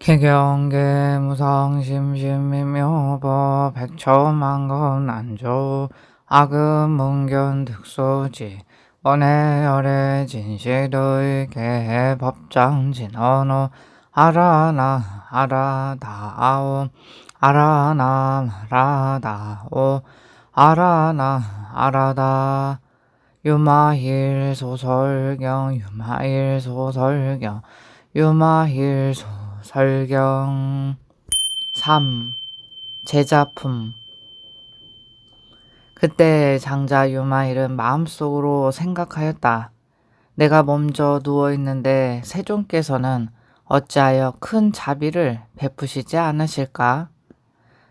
희경계 무상심심미묘법 백천만건 난조 악음문견 득소지 원해열의 진실의 개법장진언어 아라나 아라다오 아라나 아라다오 아라나 아라다 유마힐 소설경 유마힐 소설경 유마힐 소설경 3. 제자품. 그때 장자 유마힐은 마음속으로 생각하였다. 내가 먼저 누워있는데 세존께서는 어찌하여 큰 자비를 베푸시지 않으실까?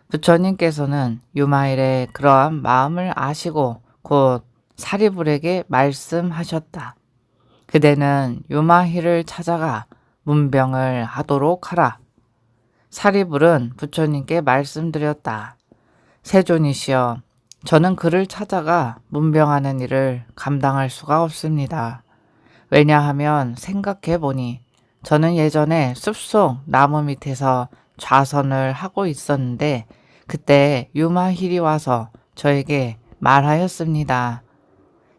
부처님께서는 유마힐의 그러한 마음을 아시고 곧 사리불에게 말씀하셨다. 그대는 유마힐을 찾아가 문병을 하도록 하라. 사리불은 부처님께 말씀드렸다. 세존이시여, 저는 그를 찾아가 문병하는 일을 감당할 수가 없습니다. 왜냐하면 생각해보니 저는 예전에 숲속 나무 밑에서 좌선을 하고 있었는데 그때 유마힐이 와서 저에게 말하였습니다.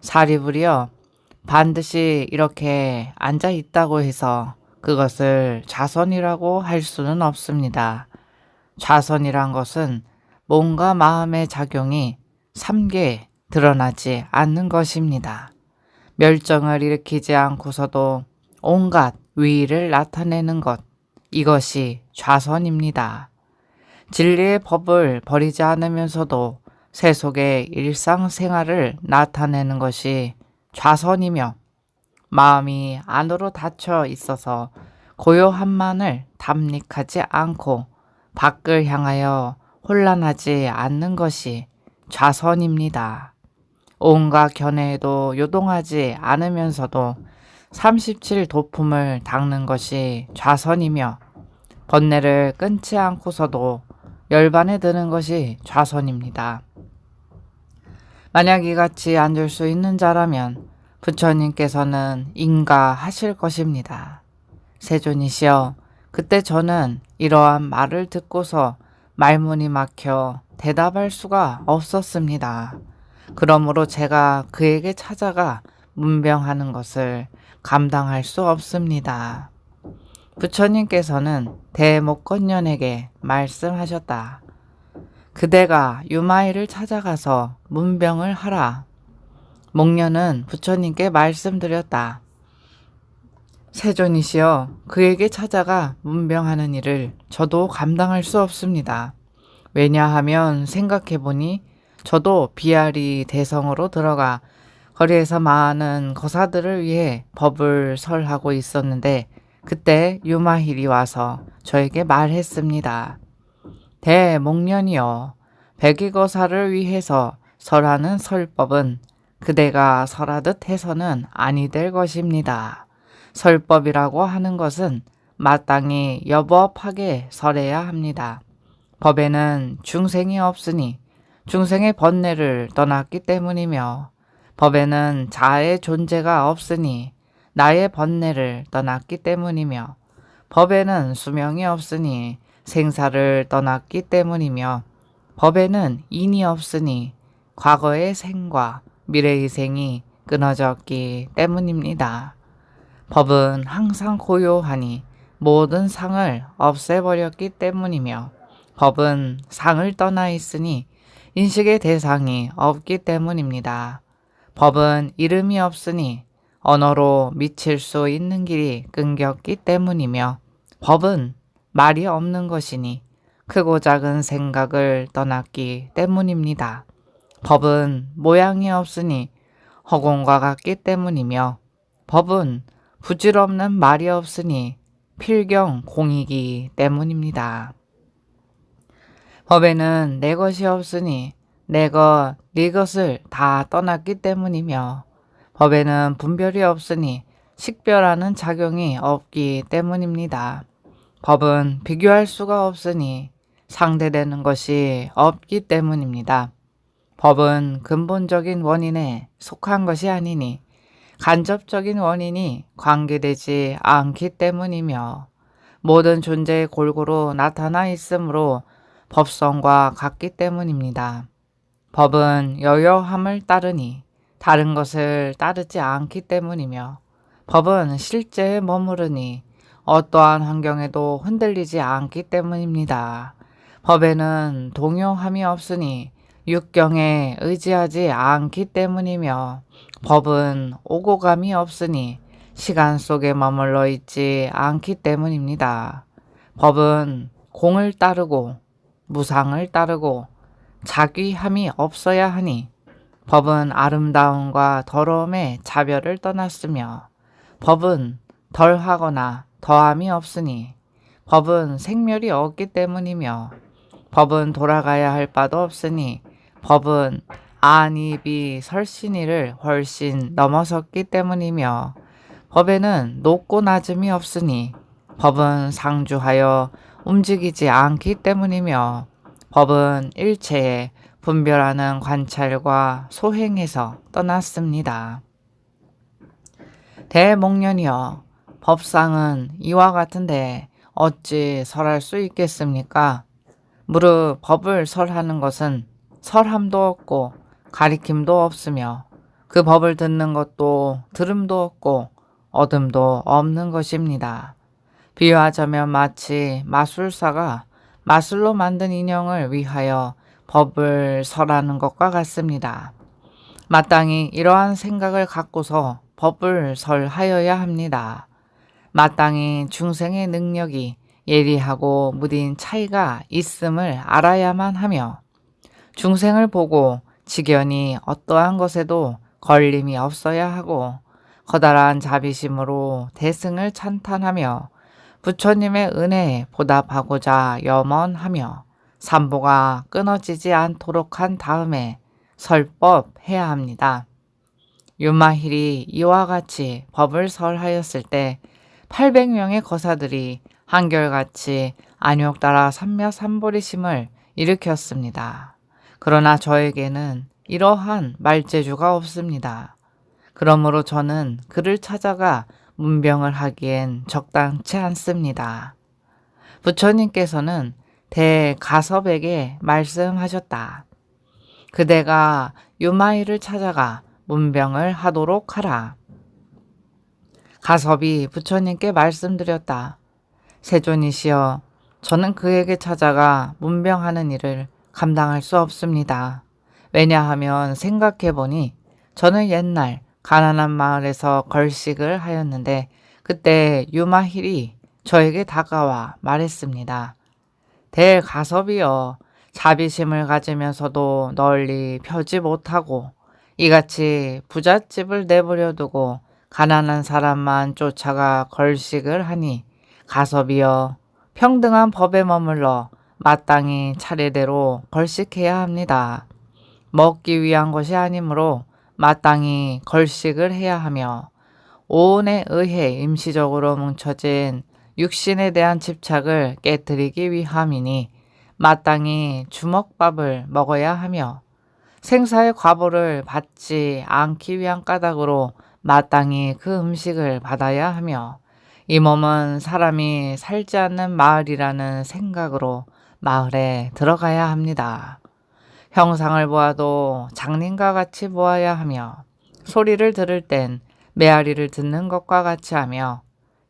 사리불이여, 반드시 이렇게 앉아 있다고 해서 그것을 좌선이라고 할 수는 없습니다. 좌선이란 것은 몸과 마음의 작용이 삼계 드러나지 않는 것입니다. 멸정을 일으키지 않고서도 온갖 위의를 나타내는 것, 이것이 좌선입니다. 진리의 법을 버리지 않으면서도 세속의 일상생활을 나타내는 것이 좌선이며 마음이 안으로 닫혀 있어서 고요함만을 담닉하지 않고 밖을 향하여 혼란하지 않는 것이 좌선입니다. 온갖 견해에도 요동하지 않으면서도 37 도품을 닦는 것이 좌선이며 번뇌를 끊지 않고서도 열반에 드는 것이 좌선입니다. 만약 이같이 앉을 수 있는 자라면 부처님께서는 인가하실 것입니다. 세존이시여, 그때 저는 이러한 말을 듣고서 말문이 막혀 대답할 수가 없었습니다. 그러므로 제가 그에게 찾아가 문병하는 것을 감당할 수 없습니다. 부처님께서는 대목건년에게 말씀하셨다. 그대가 유마힐을 찾아가서 문병을 하라. 목련은 부처님께 말씀드렸다. 세존이시여, 그에게 찾아가 문병하는 일을 저도 감당할 수 없습니다. 왜냐하면 생각해보니 저도 비아리 대성으로 들어가 거리에서 많은 거사들을 위해 법을 설하고 있었는데 그때 유마힐이 와서 저에게 말했습니다. 대목련이여, 백의거사를 위해서 설하는 설법은 그대가 설하듯 해서는 아니 될 것입니다. 설법이라고 하는 것은 마땅히 여부업하게 설해야 합니다. 법에는 중생이 없으니 중생의 번뇌를 떠났기 때문이며 법에는 자아의 존재가 없으니 나의 번뇌를 떠났기 때문이며 법에는 수명이 없으니 생사를 떠났기 때문이며 법에는 인이 없으니 과거의 생과 미래의 생이 끊어졌기 때문입니다. 법은 항상 고요하니 모든 상을 없애버렸기 때문이며 법은 상을 떠나 있으니 인식의 대상이 없기 때문입니다. 법은 이름이 없으니 언어로 미칠 수 있는 길이 끊겼기 때문이며 법은 말이 없는 것이니 크고 작은 생각을 떠났기 때문입니다. 법은 모양이 없으니 허공과 같기 때문이며 법은 부질없는 말이 없으니 필경공이기 때문입니다. 법에는 내 것이 없으니 내 것, 네 것을 다 떠났기 때문이며 법에는 분별이 없으니 식별하는 작용이 없기 때문입니다. 법은 비교할 수가 없으니 상대되는 것이 없기 때문입니다. 법은 근본적인 원인에 속한 것이 아니니 간접적인 원인이 관계되지 않기 때문이며 모든 존재의 골고루 나타나 있으므로 법성과 같기 때문입니다. 법은 여여함을 따르니 다른 것을 따르지 않기 때문이며 법은 실제에 머무르니 어떠한 환경에도 흔들리지 않기 때문입니다. 법에는 동요함이 없으니 육경에 의지하지 않기 때문이며 법은 오고 감이 없으니 시간 속에 머물러 있지 않기 때문입니다. 법은 공을 따르고 무상을 따르고 자귀함이 없어야 하니 법은 아름다움과 더러움의 차별을 떠났으며 법은 덜하거나 더함이 없으니 법은 생멸이 없기 때문이며 법은 돌아가야 할 바도 없으니 법은 안입이 설신이를 훨씬 넘어섰기 때문이며 법에는 높고 낮음이 없으니 법은 상주하여 움직이지 않기 때문이며 법은 일체에 분별하는 관찰과 소행에서 떠났습니다. 대목련이여, 법상은 이와 같은데 어찌 설할 수 있겠습니까? 무릇 법을 설하는 것은 설함도 없고 가리킴도 없으며 그 법을 듣는 것도 들음도 없고 얻음도 없는 것입니다. 비유하자면 마치 마술사가 마술로 만든 인형을 위하여 법을 설하는 것과 같습니다. 마땅히 이러한 생각을 갖고서 법을 설하여야 합니다. 마땅히 중생의 능력이 예리하고 무딘 차이가 있음을 알아야만 하며 중생을 보고 직연히 어떠한 것에도 걸림이 없어야 하고 커다란 자비심으로 대승을 찬탄하며 부처님의 은혜에 보답하고자 염원하며 삼보가 끊어지지 않도록 한 다음에 설법해야 합니다. 유마힐이 이와 같이 법을 설하였을 때 800명의 거사들이 한결같이 안욕 따라 삼며삼보리심을 일으켰습니다. 그러나 저에게는 이러한 말재주가 없습니다. 그러므로 저는 그를 찾아가 문병을 하기엔 적당치 않습니다. 부처님께서는 대가섭에게 말씀하셨다. 그대가 유마이를 찾아가 문병을 하도록 하라. 가섭이 부처님께 말씀드렸다. 세존이시여, 저는 그에게 찾아가 문병하는 일을 감당할 수 없습니다. 왜냐하면 생각해보니 저는 옛날 가난한 마을에서 걸식을 하였는데 그때 유마힐이 저에게 다가와 말했습니다. 대가섭이여, 자비심을 가지면서도 널리 펴지 못하고 이같이 부잣집을 내버려 두고 가난한 사람만 쫓아가 걸식을 하니 가섭이여, 평등한 법에 머물러 마땅히 차례대로 걸식해야 합니다. 먹기 위한 것이 아니므로 마땅히 걸식을 해야 하며 오온에 의해 임시적으로 뭉쳐진 육신에 대한 집착을 깨뜨리기 위함이니 마땅히 주먹밥을 먹어야 하며 생사의 과보를 받지 않기 위한 까닭으로 마땅히 그 음식을 받아야 하며 이 몸은 사람이 살지 않는 마을이라는 생각으로 마을에 들어가야 합니다. 형상을 보아도 장님과 같이 보아야 하며 소리를 들을 땐 메아리를 듣는 것과 같이 하며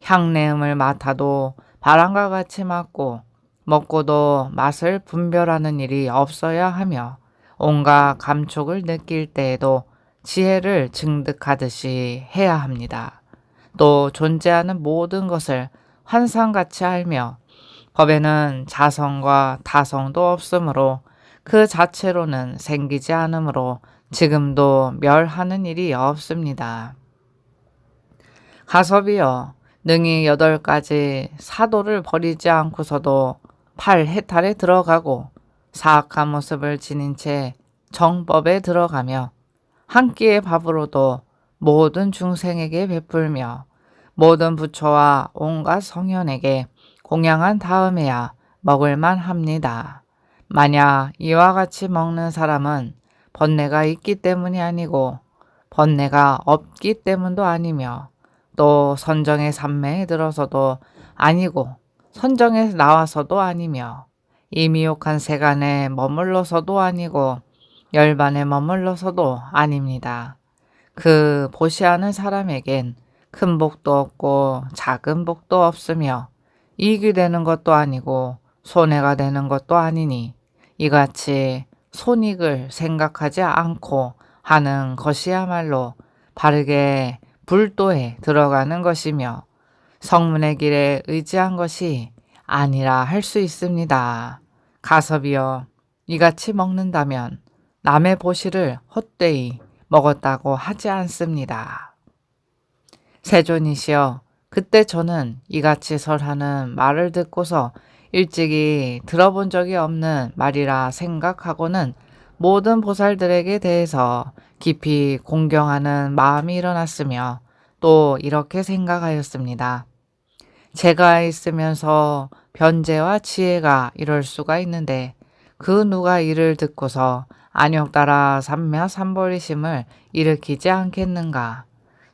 향내음을 맡아도 바람과 같이 맡고 먹고도 맛을 분별하는 일이 없어야 하며 온갖 감촉을 느낄 때에도 지혜를 증득하듯이 해야 합니다. 또 존재하는 모든 것을 환상같이 알며 법에는 자성과 타성도 없으므로 그 자체로는 생기지 않으므로 지금도 멸하는 일이 없습니다. 가섭이여, 능히 8가지 사도를 버리지 않고서도 8해탈에 들어가고 사악한 모습을 지닌 채 정법에 들어가며 한 끼의 밥으로도 모든 중생에게 베풀며 모든 부처와 온갖 성현에게 공양한 다음에야 먹을만 합니다. 만약 이와 같이 먹는 사람은 번뇌가 있기 때문이 아니고 번뇌가 없기 때문도 아니며 또 선정의 삼매에 들어서도 아니고 선정에 나와서도 아니며 이 미혹한 세간에 머물러서도 아니고 열반에 머물러서도 아닙니다. 그 보시하는 사람에겐 큰 복도 없고 작은 복도 없으며 이익이 되는 것도 아니고 손해가 되는 것도 아니니 이같이 손익을 생각하지 않고 하는 것이야말로 바르게 불도에 들어가는 것이며 성문의 길에 의지한 것이 아니라 할 수 있습니다. 가섭이여, 이같이 먹는다면 남의 보시를 헛되이 먹었다고 하지 않습니다. 세존이시여, 그때 저는 이같이 설하는 말을 듣고서 일찍이 들어본 적이 없는 말이라 생각하고는 모든 보살들에게 대해서 깊이 공경하는 마음이 일어났으며 또 이렇게 생각하였습니다. 제가 있으면서 변제와 지혜가 이럴 수가 있는데 그 누가 이를 듣고서 안욕 따라 삼며 삼버리심을 일으키지 않겠는가.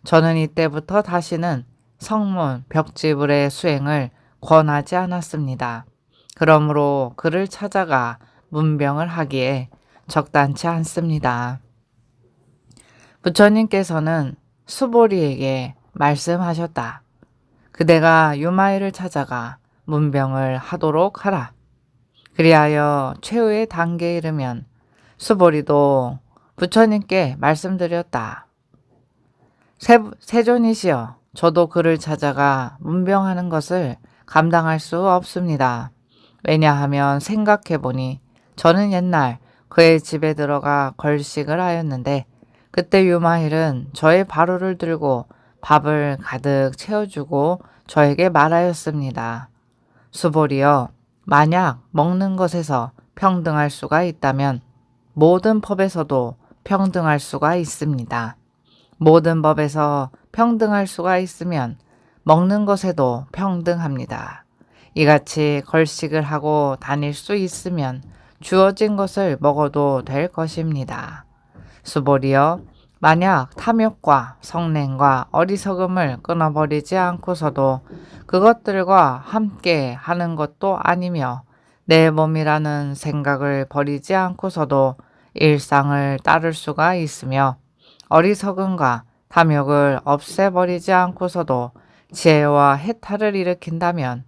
저는 이때부터 다시는 성문 벽지불의 수행을 권하지 않았습니다. 그러므로 그를 찾아가 문병을 하기에 적단치 않습니다. 부처님께서는 수보리에게 말씀하셨다. 그대가 유마이를 찾아가 문병을 하도록 하라. 그리하여 최후의 단계에 이르면 수보리도 부처님께 말씀드렸다. 세존이시여, 저도 그를 찾아가 문병하는 것을 감당할 수 없습니다. 왜냐하면 생각해보니 저는 옛날 그의 집에 들어가 걸식을 하였는데 그때 유마일은 저의 바로를 들고 밥을 가득 채워주고 저에게 말하였습니다. 수보리여, 만약 먹는 것에서 평등할 수가 있다면 모든 법에서도 평등할 수가 있습니다. 모든 법에서 평등할 수가 있으면 먹는 것에도 평등합니다. 이같이 걸식을 하고 다닐 수 있으면 주어진 것을 먹어도 될 것입니다. 수보리여, 만약 탐욕과 성냉과 어리석음을 끊어버리지 않고서도 그것들과 함께 하는 것도 아니며 내 몸이라는 생각을 버리지 않고서도 일상을 따를 수가 있으며 어리석음과 탐욕을 없애버리지 않고서도 지혜와 해탈을 일으킨다면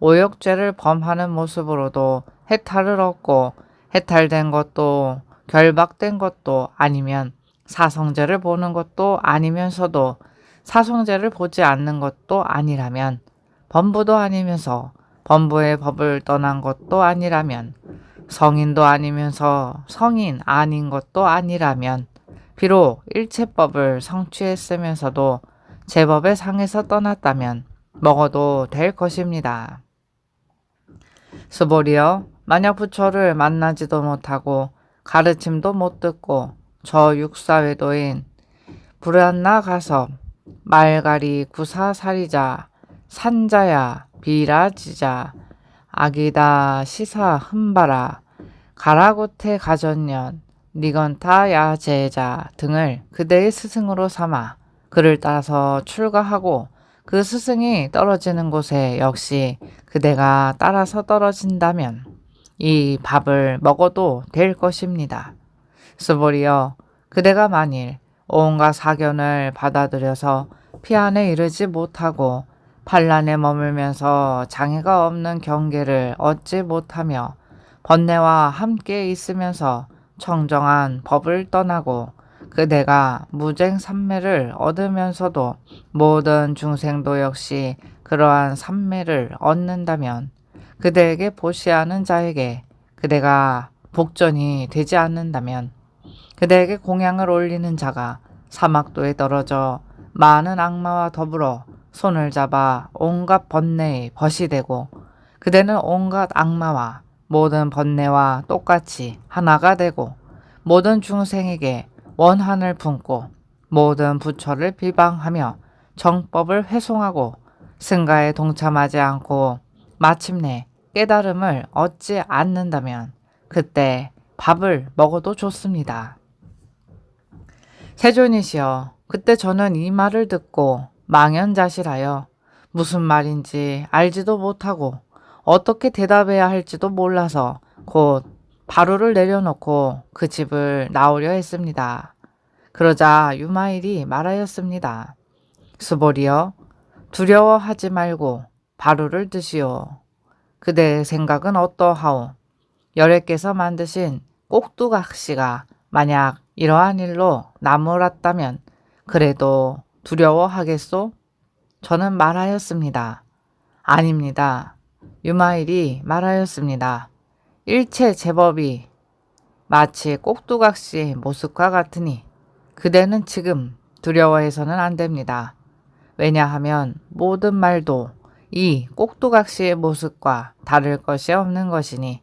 오욕죄를 범하는 모습으로도 해탈을 얻고 해탈된 것도 결박된 것도 아니면 사성제를 보는 것도 아니면서도 사성제를 보지 않는 것도 아니라면 범부도 아니면서 범부의 법을 떠난 것도 아니라면 성인도 아니면서 성인 아닌 것도 아니라면 비록 일체법을 성취했으면서도 제법의 상에서 떠났다면 먹어도 될 것입니다. 수보리여, 만약 부처를 만나지도 못하고 가르침도 못 듣고 저 육사외도인 불안나 가섭 말가리 구사사리자 산자야 비라지자 아기다 시사 흠바라 가라고테 가전년 니건타 야제자 등을 그대의 스승으로 삼아 그를 따라서 출가하고 그 스승이 떨어지는 곳에 역시 그대가 따라서 떨어진다면 이 밥을 먹어도 될 것입니다. 수보리여, 그대가 만일 온갖 사견을 받아들여서 피안에 이르지 못하고 반란에 머물면서 장애가 없는 경계를 얻지 못하며 번뇌와 함께 있으면서 청정한 법을 떠나고 그대가 무쟁삼매를 얻으면서도 모든 중생도 역시 그러한 삼매를 얻는다면 그대에게 보시하는 자에게 그대가 복전이 되지 않는다면 그대에게 공양을 올리는 자가 사막도에 떨어져 많은 악마와 더불어 손을 잡아 온갖 번뇌에 벗이 되고 그대는 온갖 악마와 모든 번뇌와 똑같이 하나가 되고 모든 중생에게 원한을 품고 모든 부처를 비방하며 정법을 회송하고 승가에 동참하지 않고 마침내 깨달음을 얻지 않는다면 그때 밥을 먹어도 좋습니다. 세존이시여, 그때 저는 이 말을 듣고 망연자실하여 무슨 말인지 알지도 못하고 어떻게 대답해야 할지도 몰라서 곧 바루를 내려놓고 그 집을 나오려 했습니다. 그러자 유마일이 말하였습니다. 수보리여, 두려워하지 말고 바루를 드시오. 그대의 생각은 어떠하오? 열애께서 만드신 꼭두각시가 만약 이러한 일로 나무랐다면 그래도 두려워하겠소? 저는 말하였습니다. 아닙니다. 유마일이 말하였습니다. 일체 제법이 마치 꼭두각시의 모습과 같으니 그대는 지금 두려워해서는 안 됩니다. 왜냐하면 모든 말도 이 꼭두각시의 모습과 다를 것이 없는 것이니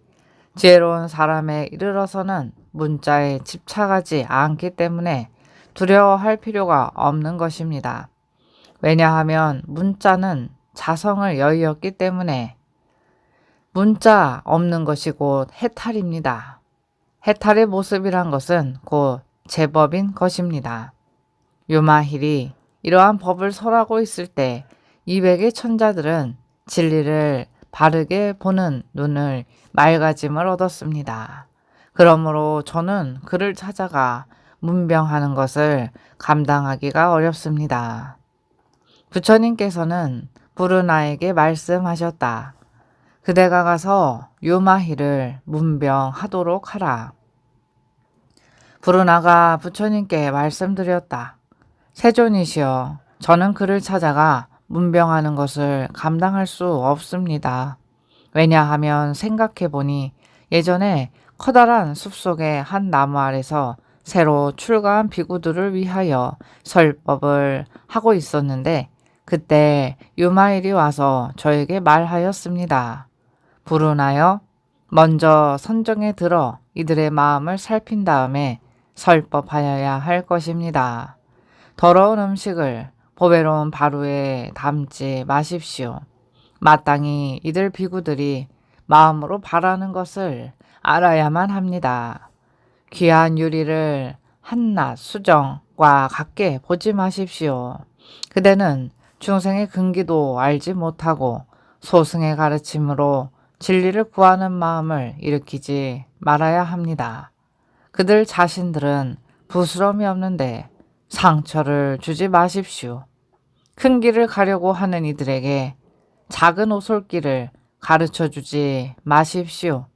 지혜로운 사람에 이르러서는 문자에 집착하지 않기 때문에 두려워할 필요가 없는 것입니다. 왜냐하면 문자는 자성을 여의었기 때문에 문자 없는 것이 곧 해탈입니다. 해탈의 모습이란 것은 곧 제법인 것입니다. 유마힐이 이러한 법을 설하고 있을 때 200의 천자들은 진리를 바르게 보는 눈을 맑아짐을 얻었습니다. 그러므로 저는 그를 찾아가 문병하는 것을 감당하기가 어렵습니다. 부처님께서는 부르나에게 말씀하셨다. 그대가 가서 유마힐을 문병하도록 하라. 부르나가 부처님께 말씀드렸다. 세존이시여, 저는 그를 찾아가 문병하는 것을 감당할 수 없습니다. 왜냐하면 생각해보니 예전에 커다란 숲속의 한 나무 아래서 새로 출가한 비구들을 위하여 설법을 하고 있었는데 그때 유마일이 와서 저에게 말하였습니다. 부르나여, 먼저 선정에 들어 이들의 마음을 살핀 다음에 설법하여야 할 것입니다. 더러운 음식을 보배로운 바루에 담지 마십시오. 마땅히 이들 비구들이 마음으로 바라는 것을 알아야만 합니다. 귀한 유리를 한낱 수정과 같게 보지 마십시오. 그대는 중생의 근기도 알지 못하고 소승의 가르침으로 진리를 구하는 마음을 일으키지 말아야 합니다. 그들 자신들은 부스럼이 없는데 상처를 주지 마십시오. 큰 길을 가려고 하는 이들에게 작은 오솔길을 가르쳐 주지 마십시오.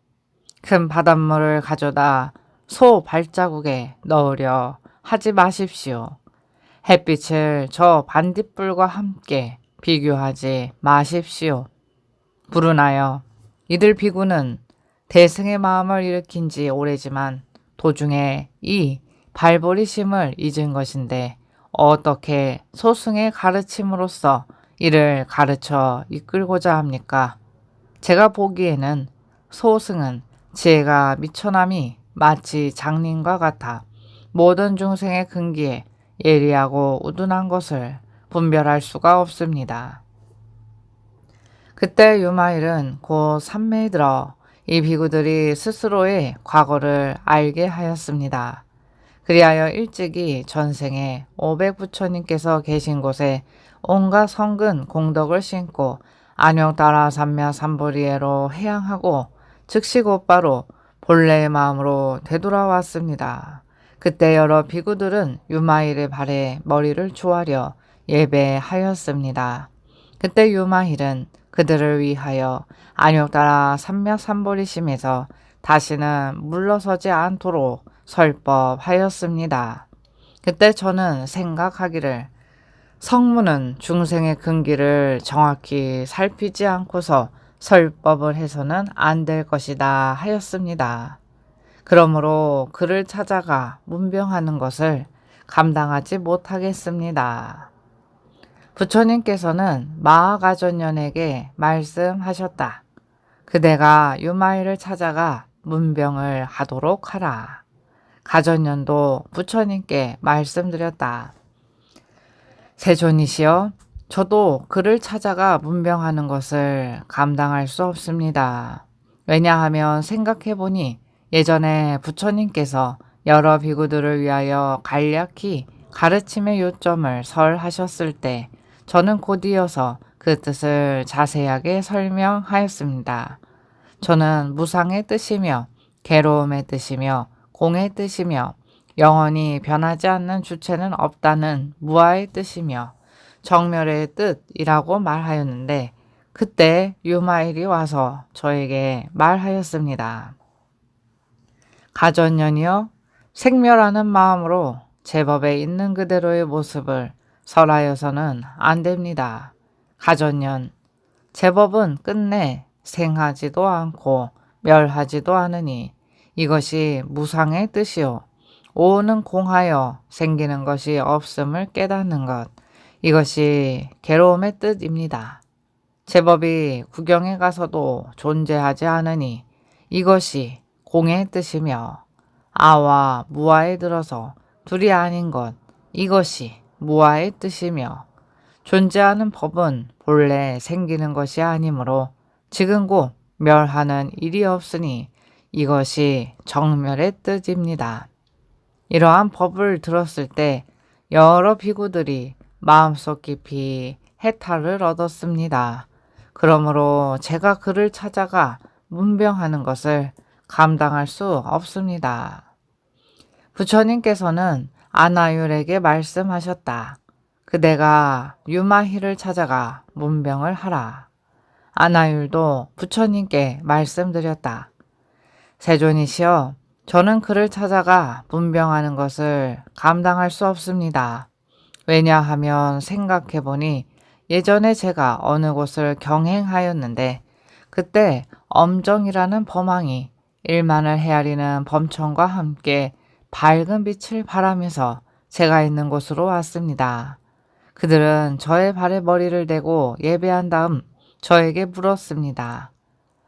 큰 바닷물을 가져다 소 발자국에 넣으려 하지 마십시오. 햇빛을 저 반딧불과 함께 비교하지 마십시오. 부르나여, 이들 비구는 대승의 마음을 일으킨 지 오래지만 도중에 이 발버리심을 잊은 것인데 어떻게 소승의 가르침으로써 이를 가르쳐 이끌고자 합니까? 제가 보기에는 소승은 지혜가 미천함이 마치 장님과 같아 모든 중생의 근기에 예리하고 우둔한 것을 분별할 수가 없습니다. 그때 유마일은 곧 산매에 들어 이 비구들이 스스로의 과거를 알게 하였습니다. 그리하여 일찍이 전생에 500부처님께서 계신 곳에 온갖 성근 공덕을 심고 안욕따라 삼며 삼보리에로 해양하고 즉시 곧바로 본래의 마음으로 되돌아왔습니다. 그때 여러 비구들은 유마힐의 발에 머리를 조아려 예배하였습니다. 그때 유마힐은 그들을 위하여 안욕따라 삼맥삼보리심에서 다시는 물러서지 않도록 설법하였습니다. 그때 저는 생각하기를 성문은 중생의 근기를 정확히 살피지 않고서 설법을 해서는 안 될 것이다 하였습니다. 그러므로 그를 찾아가 문병하는 것을 감당하지 못하겠습니다. 부처님께서는 마하가전년에게 말씀하셨다. 그대가 유마일을 찾아가 문병을 하도록 하라. 가전년도 부처님께 말씀드렸다. 세존이시여, 저도 그를 찾아가 문병하는 것을 감당할 수 없습니다. 왜냐하면 생각해보니 예전에 부처님께서 여러 비구들을 위하여 간략히 가르침의 요점을 설하셨을 때 저는 곧이어서 그 그 뜻을 자세하게 설명하였습니다. 저는 무상의 뜻이며 괴로움의 뜻이며 공의 뜻이며 영원히 변하지 않는 주체는 없다는 무아의 뜻이며 정멸의 뜻이라고 말하였는데 그때 유마일이 와서 저에게 말하였습니다. 가전년이여 생멸하는 마음으로 제법에 있는 그대로의 모습을 설하여서는 안 됩니다. 가전년 제법은 끝내 생하지도 않고 멸하지도 않으니 이것이 무상의 뜻이요 오는 공하여 생기는 것이 없음을 깨닫는 것 이것이 괴로움의 뜻입니다. 제법이 구경에 가서도 존재하지 않으니 이것이 공의 뜻이며 아와 무아에 들어서 둘이 아닌 것 이것이 무아의 뜻이며 존재하는 법은 본래 생기는 것이 아니므로 지금 곧 멸하는 일이 없으니 이것이 정멸의 뜻입니다. 이러한 법을 들었을 때 여러 비구들이 마음속 깊이 해탈을 얻었습니다. 그러므로 제가 그를 찾아가 문병하는 것을 감당할 수 없습니다. 부처님께서는 아나율에게 말씀하셨다. 그대가 유마희를 찾아가 문병을 하라. 아나율도 부처님께 말씀드렸다. 세존이시여, 저는 그를 찾아가 문병하는 것을 감당할 수 없습니다. 왜냐하면 생각해보니 예전에 제가 어느 곳을 경행하였는데 그때 엄정이라는 범왕이 일만을 헤아리는 범천과 함께 밝은 빛을 바라면서 제가 있는 곳으로 왔습니다. 그들은 저의 발에 머리를 대고 예배한 다음 저에게 물었습니다.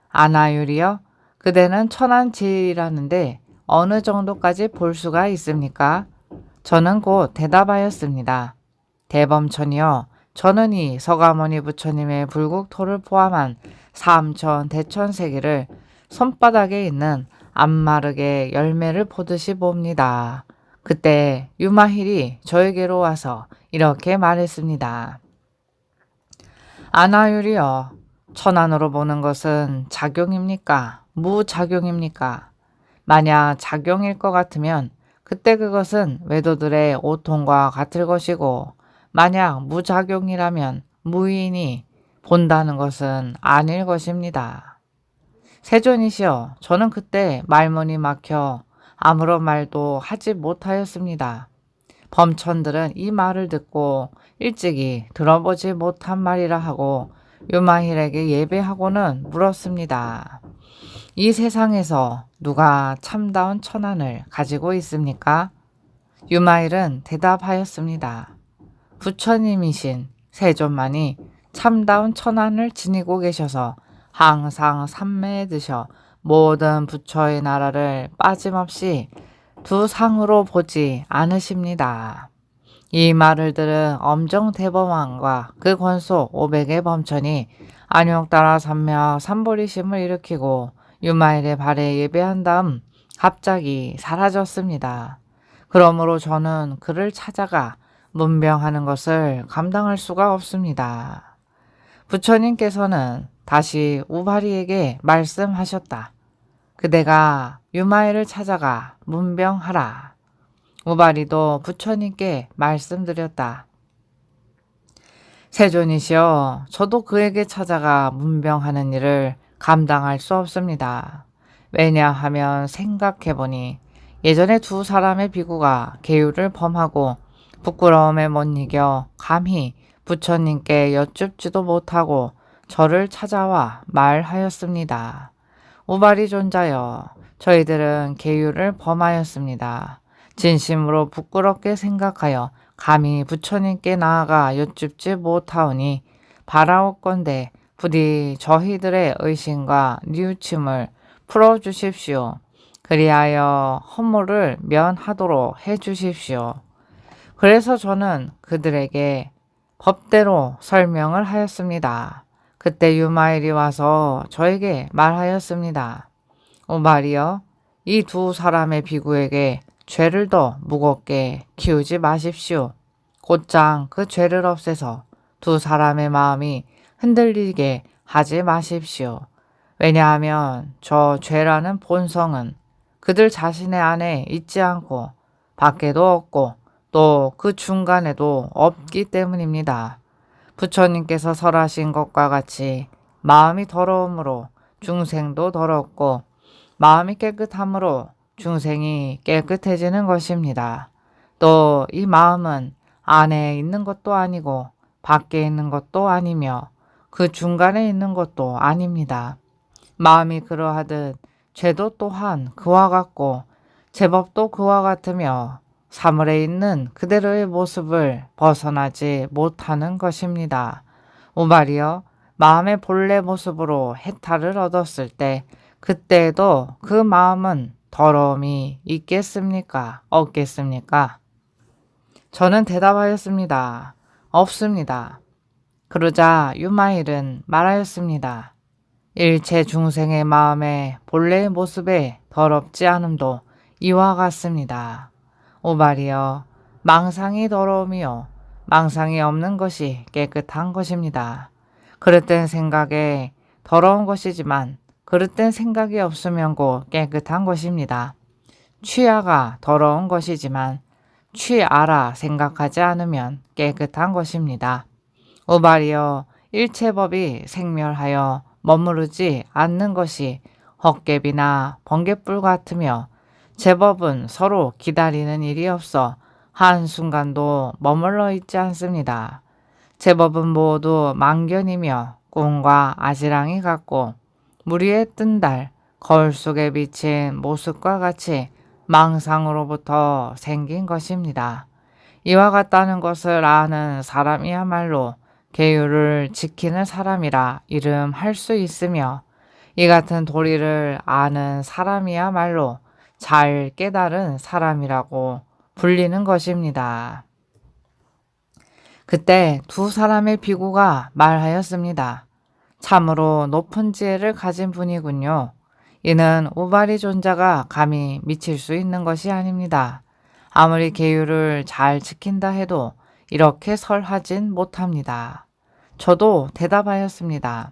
아나율이여, 그대는 천안지이라는데 어느 정도까지 볼 수가 있습니까? 저는 곧 대답하였습니다. 대범천이여, 저는 이 서가모니 부처님의 불국토를 포함한 삼천 대천세계를 손바닥에 있는 안마르게 열매를 보듯이 봅니다. 그때 유마힐이 저에게로 와서 이렇게 말했습니다. 아나율이여, 천안으로 보는 것은 작용입니까? 무작용입니까? 만약 작용일 것 같으면 그때 그것은 외도들의 오통과 같을 것이고 만약 무작용이라면 무인이 본다는 것은 아닐 것입니다. 세존이시여, 저는 그때 말문이 막혀 아무런 말도 하지 못하였습니다. 범천들은 이 말을 듣고 일찍이 들어보지 못한 말이라 하고 유마힐에게 예배하고는 물었습니다. 이 세상에서 누가 참다운 천안을 가지고 있습니까? 유마힐은 대답하였습니다. 부처님이신 세존만이 참다운 천안을 지니고 계셔서 항상 삼매에 드셔 모든 부처의 나라를 빠짐없이 두 상으로 보지 않으십니다. 이 말을 들은 엄정대범왕과 그 권속 500의 범천이 안욕따라 삼며 삼보리심을 일으키고 유마일의 발에 예배한 다음 갑자기 사라졌습니다. 그러므로 저는 그를 찾아가 문병하는 것을 감당할 수가 없습니다. 부처님께서는 다시 우바리에게 말씀하셨다. 그대가 유마일을 찾아가 문병하라. 우바리도 부처님께 말씀드렸다. 세존이시여, 저도 그에게 찾아가 문병하는 일을 감당할 수 없습니다. 왜냐하면 생각해보니 예전에 두 사람의 비구가 계율을 범하고 부끄러움에 못 이겨 감히 부처님께 여쭙지도 못하고 저를 찾아와 말하였습니다. 우바리 존자여, 저희들은 계율을 범하였습니다. 진심으로 부끄럽게 생각하여 감히 부처님께 나아가 여쭙지 못하오니 바라옵건대 부디 저희들의 의심과 뉘우침을 풀어주십시오. 그리하여 허물을 면하도록 해주십시오. 그래서 저는 그들에게 법대로 설명을 하였습니다. 그때 유마일이 와서 저에게 말하였습니다. 우바리여, 이 두 사람의 비구에게 죄를 더 무겁게 키우지 마십시오. 곧장 그 죄를 없애서 두 사람의 마음이 흔들리게 하지 마십시오. 왜냐하면 저 죄라는 본성은 그들 자신의 안에 있지 않고 밖에도 없고 또 그 중간에도 없기 때문입니다. 부처님께서 설하신 것과 같이 마음이 더러움으로 중생도 더럽고 마음이 깨끗함으로 중생이 깨끗해지는 것입니다. 또 이 마음은 안에 있는 것도 아니고 밖에 있는 것도 아니며 그 중간에 있는 것도 아닙니다. 마음이 그러하듯 죄도 또한 그와 같고 제법도 그와 같으며 사물에 있는 그대로의 모습을 벗어나지 못하는 것입니다. 오발이여, 마음의 본래 모습으로 해탈을 얻었을 때 그때에도 그 마음은 더러움이 있겠습니까? 없겠습니까? 저는 대답하였습니다. 없습니다. 그러자 유마일은 말하였습니다. 일체 중생의 마음의 본래의 모습에 더럽지 않음도 이와 같습니다. 오발이여, 망상이 더러움이요 망상이 없는 것이 깨끗한 것입니다. 그릇된 생각에 더러운 것이지만 그릇된 생각이 없으면 곧 깨끗한 것입니다. 취하가 더러운 것이지만 취하라 생각하지 않으면 깨끗한 것입니다. 오발이여, 일체법이 생멸하여 머무르지 않는 것이 헛개비나 번갯불 같으며 제법은 서로 기다리는 일이 없어 한순간도 머물러 있지 않습니다. 제법은 모두 망견이며 꿈과 아지랑이 같고 물 위에 뜬 달, 거울 속에 비친 모습과 같이 망상으로부터 생긴 것입니다. 이와 같다는 것을 아는 사람이야말로 계율을 지키는 사람이라 이름할 수 있으며 이 같은 도리를 아는 사람이야말로 잘 깨달은 사람이라고 불리는 것입니다. 그때 두 사람의 비구가 말하였습니다. 참으로 높은 지혜를 가진 분이군요. 이는 우바리 존자가 감히 미칠 수 있는 것이 아닙니다. 아무리 계율을 잘 지킨다 해도 이렇게 설하진 못합니다. 저도 대답하였습니다.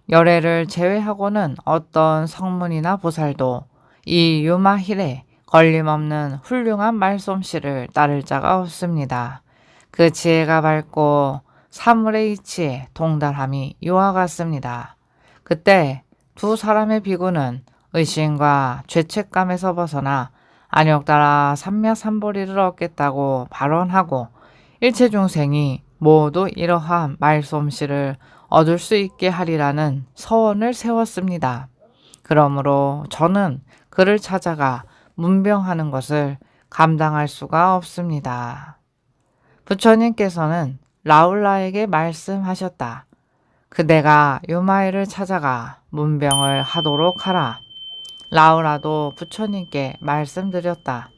열애를 제외하고는 어떤 성문이나 보살도 이 유마힐에 걸림없는 훌륭한 말솜씨를 따를 자가 없습니다. 그 지혜가 밝고 사물의 이치에 동달함이 이와 같습니다. 그때 두 사람의 비구는 의심과 죄책감에서 벗어나 안욕따라 삼며삼보리를 얻겠다고 발언하고 일체 중생이 모두 이러한 말솜씨를 얻을 수 있게 하리라는 서원을 세웠습니다. 그러므로 저는 그를 찾아가 문병하는 것을 감당할 수가 없습니다. 부처님께서는 라울라에게 말씀하셨다. 그대가 유마일을 찾아가 문병을 하도록 하라. 라울라도 부처님께 말씀드렸다.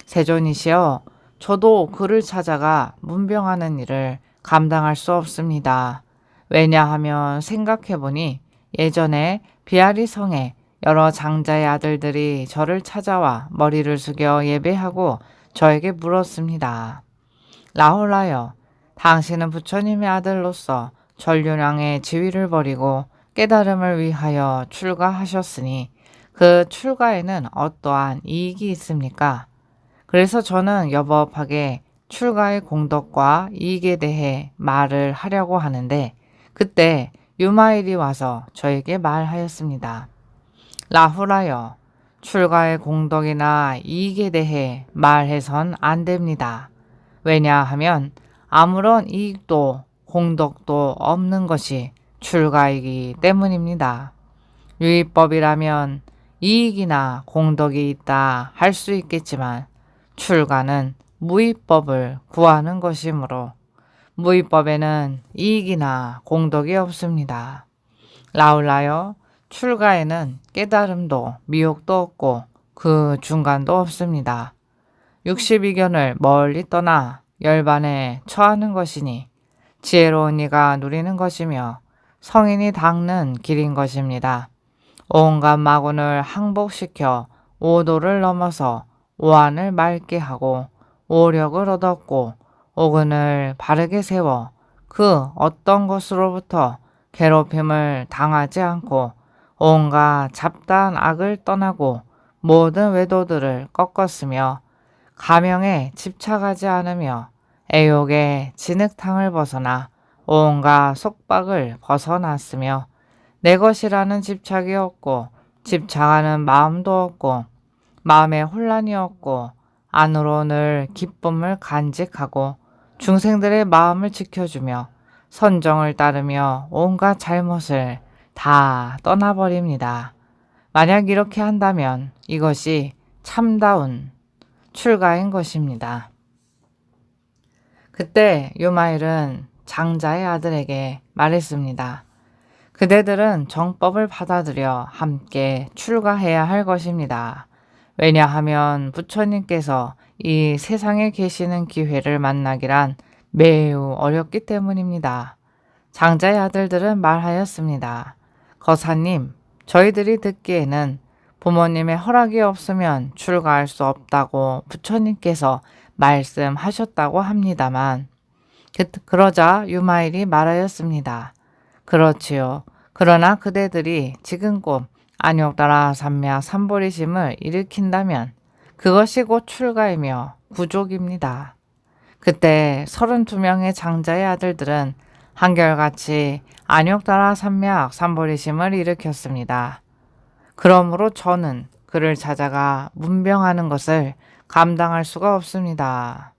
세존이시여, 저도 그를 찾아가 문병하는 일을 감당할 수 없습니다. 왜냐하면 생각해보니 예전에 비아리 성에 여러 장자의 아들들이 저를 찾아와 머리를 숙여 예배하고 저에게 물었습니다. 라울라여, 당신은 부처님의 아들로서 전륜왕의 지위를 버리고 깨달음을 위하여 출가하셨으니 그 출가에는 어떠한 이익이 있습니까? 그래서 저는 여법하게 출가의 공덕과 이익에 대해 말을 하려고 하는데 그때 유마일이 와서 저에게 말하였습니다. 라후라여, 출가의 공덕이나 이익에 대해 말해선 안 됩니다. 왜냐하면 아무런 이익도 공덕도 없는 것이 출가이기 때문입니다. 유의법이라면 이익이나 공덕이 있다 할 수 있겠지만 출가는 무의법을 구하는 것이므로 무의법에는 이익이나 공덕이 없습니다. 라울라여, 출가에는 깨달음도 미혹도 없고 그 중간도 없습니다. 62견을 멀리 떠나 열반에 처하는 것이니 지혜로운 이가 누리는 것이며 성인이 닦는 길인 것입니다. 온갖 마군을 항복시켜 오도를 넘어서 오한을 맑게 하고 오력을 얻었고 오근을 바르게 세워 그 어떤 것으로부터 괴롭힘을 당하지 않고 온갖 잡다한 악을 떠나고 모든 외도들을 꺾었으며 가명에 집착하지 않으며 애욕의 진흙탕을 벗어나 온갖 속박을 벗어났으며 내 것이라는 집착이 없고 집착하는 마음도 없고 마음에 혼란이 없고 안으로 늘 기쁨을 간직하고 중생들의 마음을 지켜주며 선정을 따르며 온갖 잘못을 다 떠나버립니다. 만약 이렇게 한다면 이것이 참다운 출가인 것입니다. 그때 유마일은 장자의 아들에게 말했습니다. 그대들은 정법을 받아들여 함께 출가해야 할 것입니다. 왜냐하면 부처님께서 이 세상에 계시는 기회를 만나기란 매우 어렵기 때문입니다. 장자의 아들들은 말하였습니다. 거사님, 저희들이 듣기에는 부모님의 허락이 없으면 출가할 수 없다고 부처님께서 말씀하셨다고 합니다만 그러자 유마일이 말하였습니다. 그렇지요. 그러나 그대들이 지금껏 안욕다라 삼약 삼보리심을 일으킨다면 그것이 곧 출가이며 구족입니다. 그때 32명의 장자의 아들들은 한결같이 안욕다라 삼약 삼보리심을 일으켰습니다. 그러므로 저는 그를 찾아가 문병하는 것을 감당할 수가 없습니다.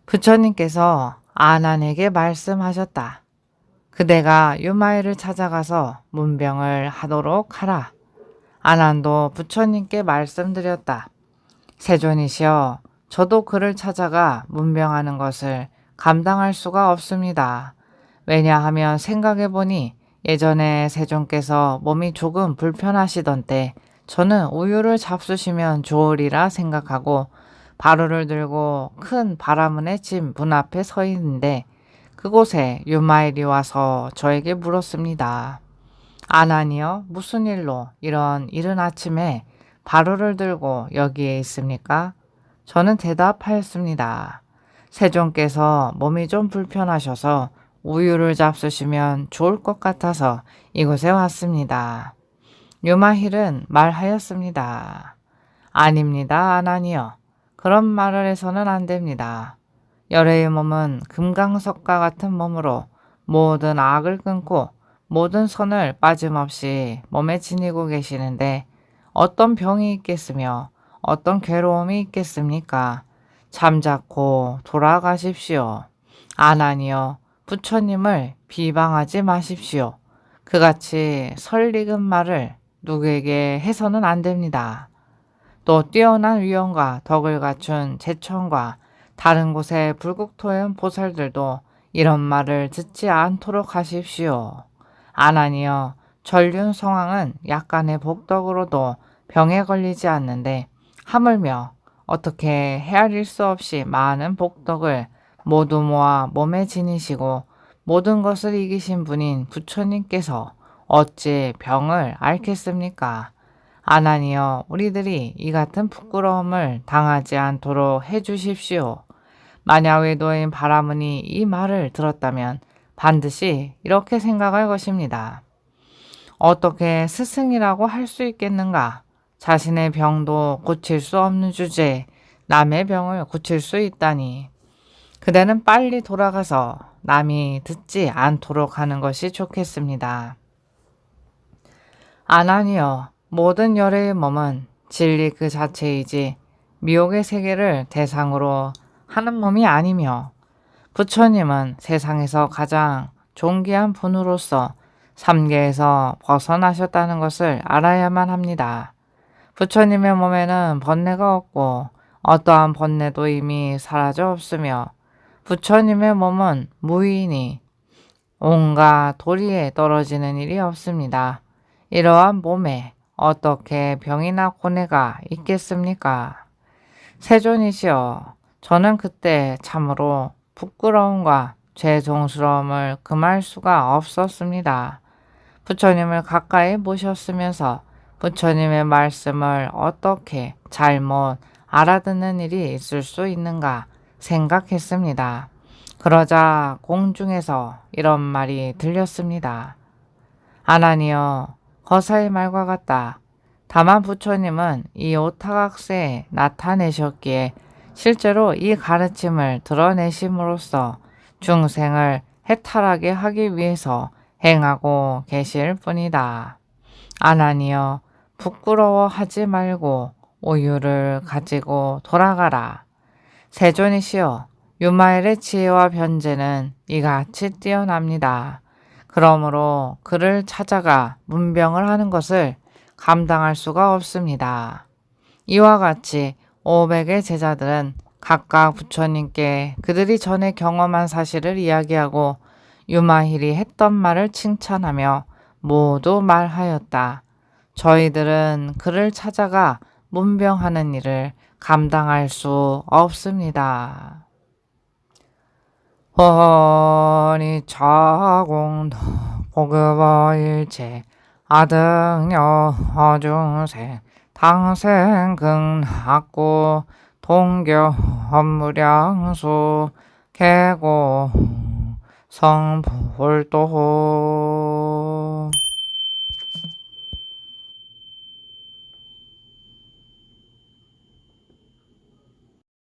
부처님께서 아난에게 말씀하셨다. 그대가 유마일을 찾아가서 문병을 하도록 하라. 아난도 부처님께 말씀드렸다. 세존이시여, 저도 그를 찾아가 문병하는 것을 감당할 수가 없습니다. 왜냐하면 생각해보니 예전에 세존께서 몸이 조금 불편하시던 때 저는 우유를 잡수시면 좋으리라 생각하고 바루를 들고 큰 바라문의 집 문 앞에 서 있는데 그곳에 유마일이 와서 저에게 물었습니다. 아난이여, 무슨 일로 이런 이른 아침에 바루를 들고 여기에 있습니까? 저는 대답하였습니다. 세존께서 몸이 좀 불편하셔서 우유를 잡수시면 좋을 것 같아서 이곳에 왔습니다. 유마힐은 말하였습니다. 아닙니다, 아난이여. 그런 말을 해서는 안 됩니다. 열애의 몸은 금강석과 같은 몸으로 모든 악을 끊고 모든 선을 빠짐없이 몸에 지니고 계시는데 어떤 병이 있겠으며 어떤 괴로움이 있겠습니까? 잠자코 돌아가십시오. 아난이여, 부처님을 비방하지 마십시오. 그같이 설익은 말을 누구에게 해서는 안 됩니다. 또 뛰어난 위엄과 덕을 갖춘 제천과 다른 곳의 불국토의 보살들도 이런 말을 듣지 않도록 하십시오. 아난이여, 전륜 성왕은 약간의 복덕으로도 병에 걸리지 않는데 하물며 어떻게 헤아릴 수 없이 많은 복덕을 모두 모아 몸에 지니시고 모든 것을 이기신 분인 부처님께서 어찌 병을 앓겠습니까? 아난이여, 우리들이 이 같은 부끄러움을 당하지 않도록 해주십시오. 만약 외도인 바라문이 이 말을 들었다면 반드시 이렇게 생각할 것입니다. 어떻게 스승이라고 할 수 있겠는가? 자신의 병도 고칠 수 없는 주제에 남의 병을 고칠 수 있다니. 그대는 빨리 돌아가서 남이 듣지 않도록 하는 것이 좋겠습니다. 아난이여, 모든 열애의 몸은 진리 그 자체이지 미혹의 세계를 대상으로 하는 몸이 아니며 부처님은 세상에서 가장 존귀한 분으로서 삼계에서 벗어나셨다는 것을 알아야만 합니다. 부처님의 몸에는 번뇌가 없고 어떠한 번뇌도 이미 사라져 없으며 부처님의 몸은 무의이니 온갖 도리에 떨어지는 일이 없습니다. 이러한 몸에 어떻게 병이나 고뇌가 있겠습니까? 세존이시여, 저는 그때 참으로 부끄러움과 죄송스러움을 금할 수가 없었습니다. 부처님을 가까이 모셨으면서 부처님의 말씀을 어떻게 잘못 알아듣는 일이 있을 수 있는가 생각했습니다. 그러자 공중에서 이런 말이 들렸습니다. 아나니여, 거사의 말과 같다. 다만 부처님은 이 오타각세에 나타내셨기에 실제로 이 가르침을 드러내심으로써 중생을 해탈하게 하기 위해서 행하고 계실 뿐이다. 아나니여, 부끄러워하지 말고 오유를 가지고 돌아가라. 세존이시여, 유마엘의 지혜와 변제는 이같이 뛰어납니다. 그러므로 그를 찾아가 문병을 하는 것을 감당할 수가 없습니다. 이와 같이 500의 제자들은 각각 부처님께 그들이 전에 경험한 사실을 이야기하고 유마힐이 했던 말을 칭찬하며 모두 말하였다. 저희들은 그를 찾아가 문병하는 일을 감당할 수 없습니다. 허니 차공도 보급어일체 아등여 어중생 당생 극락고 동교 업무량수 계고 성불도